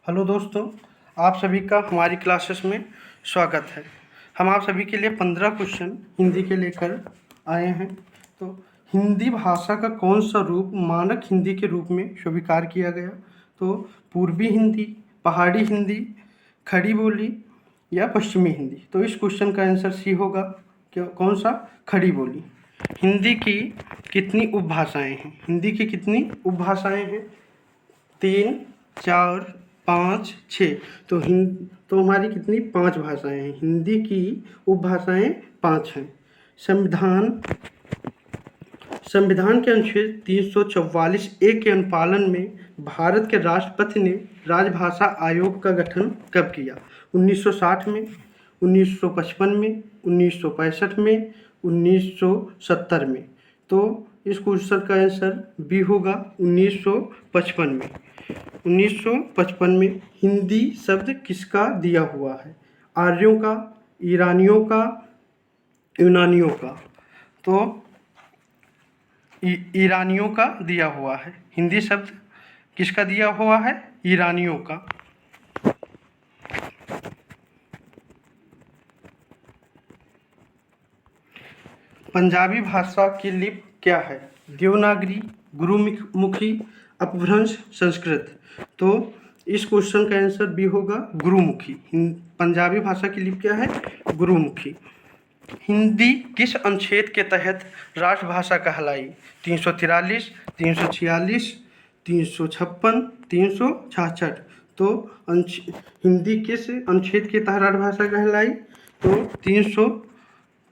Hello दोस्तों, आप सभी का हमारी क्लासेस में स्वागत है। हम आप सभी के लिए 15 क्वेश्चन हिंदी के लेकर आए हैं। तो हिंदी भाषा का कौन सा रूप मानक हिंदी के रूप में स्वीकार किया गया? तो पूर्वी हिंदी, पहाड़ी हिंदी, खड़ी बोली या पश्चिमी हिंदी? तो इस क्वेश्चन का आंसर सी होगा। क्या कौन सा? खड़ी बोली। हिंदी की कितनी उपभाषाएं हैं? हिंदी की कितनी उपभाषाएं हैं? 3, 4, 5, 6। तो हमारी कितनी? 5 भाषाएं हैं। हिंदी की उपभाषाएं 5 हैं। संविधान संविधान के अनुच्छेद 344 ए के अनुपालन में भारत के राष्ट्रपति ने राजभाषा आयोग का गठन कब किया? 1960 में, 1955 में, 1965 में, 1970 में? तो इस क्वेश्चन का आंसर बी होगा 1955 में। 1955 में हिंदी शब्द किसका दिया हुआ है? आर्यों का, ईरानियों का, यूनानियों का? तो ईरानियों का दिया हुआ है। हिंदी शब्द किसका दिया हुआ है? ईरानियों का। पंजाबी भाषा की लिपि क्या है? देवनागरी, गुरुमुखी, अपभ्रंश, संस्कृत? तो इस क्वेश्चन का आंसर बी होगा गुरुमुखी। पंजाबी भाषा की लिपि क्या है? गुरुमुखी। हिंदी किस अनुच्छेद के तहत राष्ट्रभाषा कहलाई? 343, 346, 356, 366? तो हिंदी किस अनुच्छेद के तहत राष्ट्रभाषा कहलाई? तो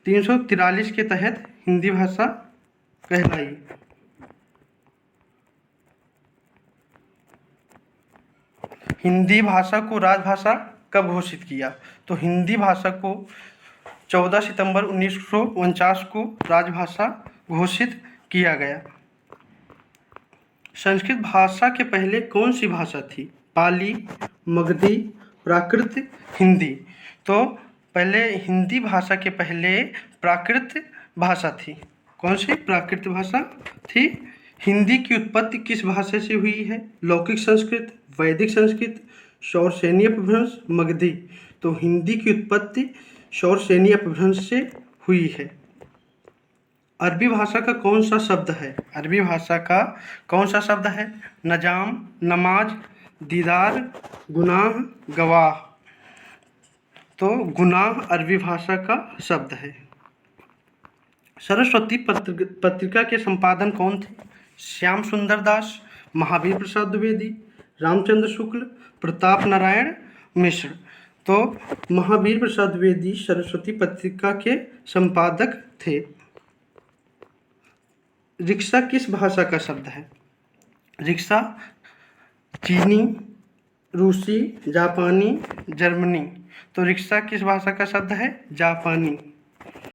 343 के तहत हिंदी भाषा कहलाई। हिंदी भाषा को राजभाषा कब घोषित किया? तो हिंदी भाषा को 14 सितंबर 1949 को राजभाषा घोषित किया गया। संस्कृत भाषा के पहले कौन सी भाषा थी? पाली, मगधी, प्राकृत, हिंदी? तो पहले हिंदी भाषा के पहले प्राकृत भाषा थी। कौन सी? प्राकृत भाषा थी। हिंदी की उत्पत्ति किस भाषा से हुई है? लौकिक संस्कृत, वैदिक संस्कृत, शौरसेनी अपभ्रंश, मगधी? तो हिंदी की उत्पत्ति शौरसेनी अपभ्रंश से हुई है। अरबी भाषा का कौन सा शब्द है? अरबी भाषा का कौन सा शब्द है? नजाम, नमाज, दीदार, गुनाह, गवाह? तो गुनाह अरबी भाषा का शब्द है। सरस्वती पत्रिका के संपादन कौन थे? श्याम सुंदर दास, महावीर प्रसाद द्विवेदी, रामचंद्र शुक्ल, प्रताप नारायण मिश्र? तो महावीर प्रसाद द्विवेदी सरस्वती पत्रिका के संपादक थे। रिक्शा किस भाषा का शब्द है? रिक्शा चीनी, रूसी, जापानी, जर्मनी? तो रिक्शा किस भाषा का शब्द है? जापानी।